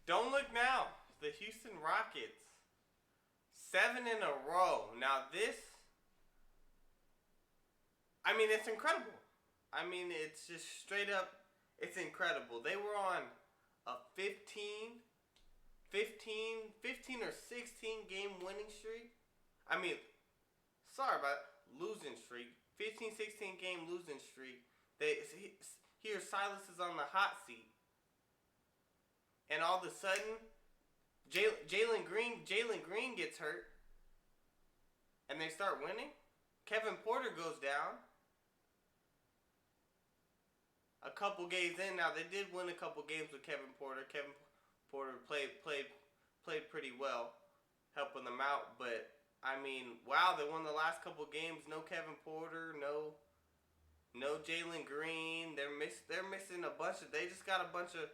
Don't look now. The Houston Rockets, 7 in a row. Now this, I mean, it's incredible. I mean, it's just straight up, it's incredible. They were on a 15 or 16 game winning streak. I mean, sorry about losing streak. 15, 16 game losing streak. Here Silas is on the hot seat, and all of a sudden, Jalen Green gets hurt, and they start winning. Kevin Porter goes down. A couple games in, now they did win a couple games with Kevin Porter. Kevin Porter played pretty well, helping them out. But I mean, wow, they won the last couple games. No Kevin Porter, no Jalen Green. They're missing a bunch of. They just got a bunch of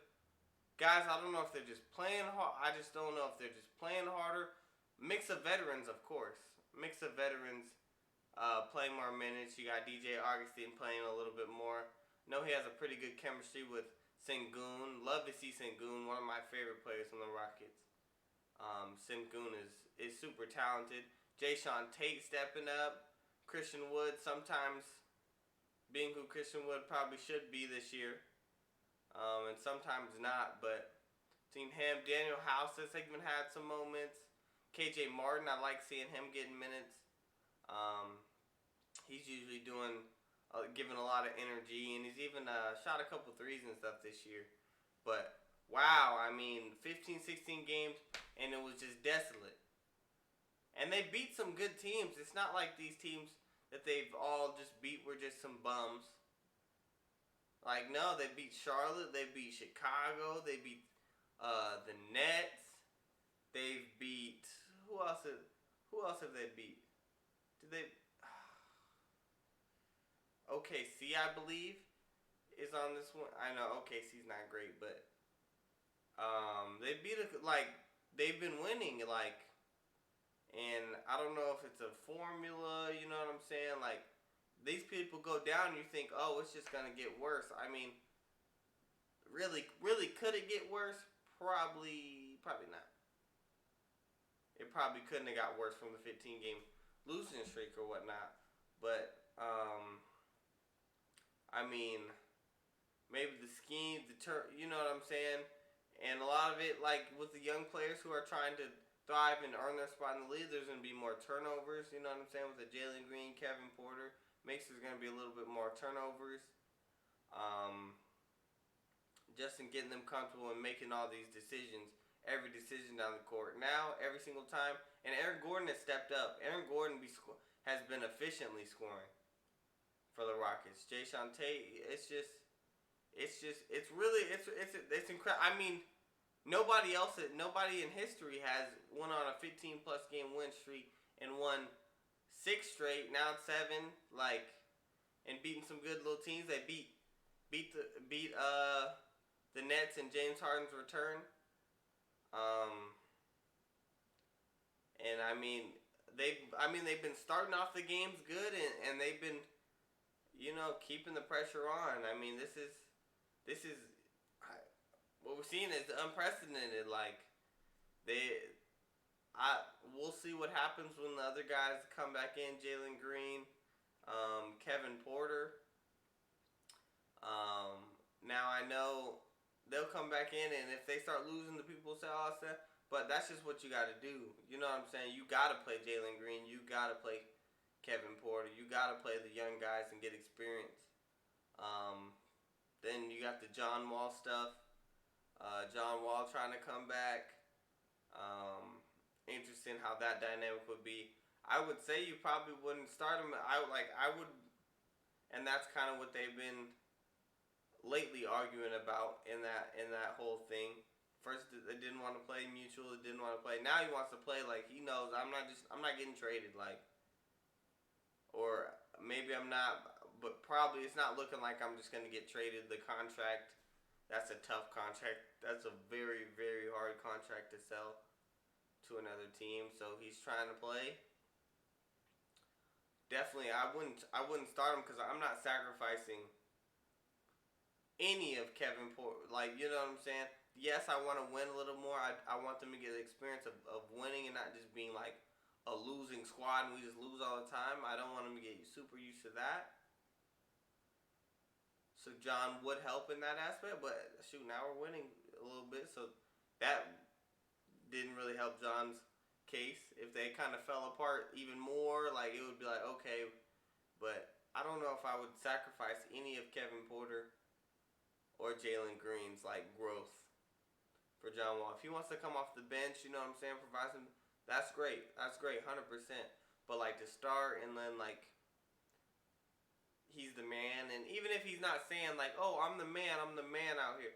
guys. I don't know if they're just playing hard. I just don't know if they're just playing harder. Mix of veterans, of course. Mix of veterans playing more minutes. You got DJ Augustine playing a little bit more. Know he has a pretty good chemistry with Sengun. Love to see Sengun, one of my favorite players from the Rockets. Sengun is super talented. Jayshawn Tate stepping up. Christian Wood sometimes being who Christian Wood probably should be this year. And sometimes not, but seen him. Daniel House has even had some moments. KJ Martin, I like seeing him getting minutes. He's usually giving a lot of energy, and he's even shot a couple threes and stuff this year. But wow, I mean, 15, 16 games, and it was just desolate. And they beat some good teams. It's not like these teams that they've all just beat were just some bums. Like, no, they beat Charlotte, they beat Chicago, they beat the Nets, they've beat who else have they beat? Did they OKC, I believe, is on this one. I know OKC's not great, but they beat they've been winning and I don't know if it's a formula. You know what I'm saying? Like, these people go down, and you think, oh, it's just gonna get worse. I mean, really, could it get worse? Probably not. It probably couldn't have got worse from the 15 game losing streak or whatnot, but I mean, maybe the scheme, you know what I'm saying? And a lot of it, like with the young players who are trying to thrive and earn their spot in the league, there's going to be more turnovers, you know what I'm saying? With the Jalen Green, Kevin Porter, makes there's going to be a little bit more turnovers. Just in getting them comfortable and making all these decisions, every decision down the court. Now, every single time, and Aaron Gordon has stepped up. Aaron Gordon has been efficiently scoring for the Rockets. Jayshawn Tate, it's incredible. I mean, nobody in history has won on a 15 plus game win streak and won 6 straight. Now it's 7, and beating some good little teams. They beat the Nets and James Harden's return. And I mean they've been starting off the games good, and they've been, keeping the pressure on. I mean, this is what we're seeing is unprecedented. We'll see what happens when the other guys come back in. Jalen Green, Kevin Porter. Now I know they'll come back in, and if they start losing, the people say all that. But that's just what you got to do. You know what I'm saying? You got to play Jalen Green. You got to play Kevin Porter. You got to play the young guys and get experience. Then you got the John Wall stuff. John Wall trying to come back. Interesting how that dynamic would be. I would say you probably wouldn't start him. I would, and that's kind of what they've been lately arguing about in that whole thing. First, they didn't want to play mutual. They didn't want to play. Now he wants to play like he knows I'm not getting traded. Or maybe I'm not, but probably it's not looking like I'm just gonna get traded. The contract, that's a tough contract. That's a very, very hard contract to sell to another team. So he's trying to play. Definitely, I wouldn't start him because I'm not sacrificing any of Kevin Porter. You know what I'm saying? The yes, I want to win a little more. I want them to get the experience of winning and not just being like a losing squad and we just lose all the time. I don't want them to get super used to that. So John would help in that aspect, but shoot, now we're winning a little bit, so that didn't really help John's case. If they kind of fell apart even more, like it would be like okay, but I don't know if I would sacrifice any of Kevin Porter or Jalen Green's like growth for John Wall. If he wants to come off the bench, you know what I'm saying, provide some, that's great. That's great, 100%. But like to start and then like he's the man, and even if he's not saying like, "Oh, I'm the man out here,"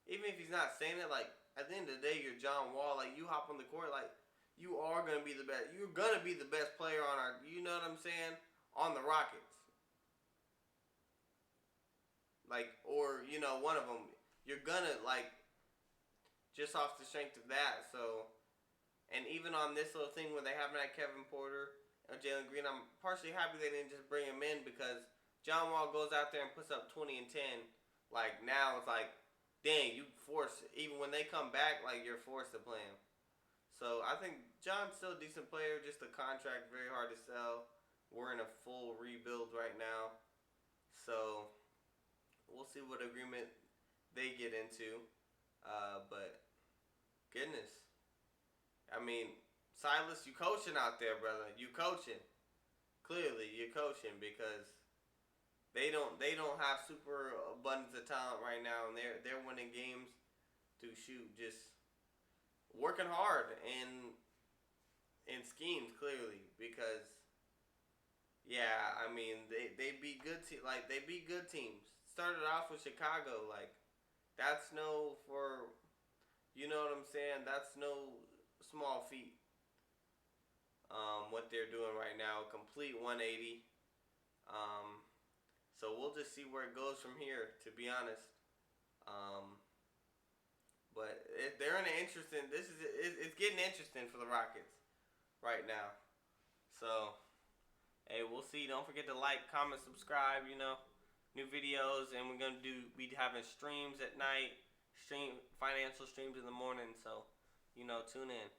even if he's not saying it, like at the end of the day, you're John Wall. Like you hop on the court, like you are gonna be the best. You're gonna be the best player on our. You know what I'm saying? On the Rockets, like or you know one of them. You're gonna like just off the strength of that. So, and even on this little thing where they haven't had Kevin Porter or Jalen Green, I'm partially happy they didn't just bring him in because John Wall goes out there and puts up 20 and 10. Like now it's like, dang, you force even when they come back, like you're forced to play him. So I think John's still a decent player. Just the contract very hard to sell. We're in a full rebuild right now, so we'll see what agreement they get into. But goodness, I mean, Silas, you coaching out there, brother. You coaching. Clearly, you're coaching because they don't have super abundance of talent right now, and they're winning games to shoot just working hard in schemes clearly because yeah, I mean they beat like they beat good teams. Started off with Chicago, like that's no for you know what I'm saying. That's no small feat. What they're doing right now, complete 180. Um, so we'll just see where it goes from here. To be honest, um, but they're in an interesting. It's getting interesting for the Rockets right now. So hey, we'll see. Don't forget to like, comment, subscribe. You know, new videos, and we're gonna be having streams at night, financial streams in the morning. So you know, tune in.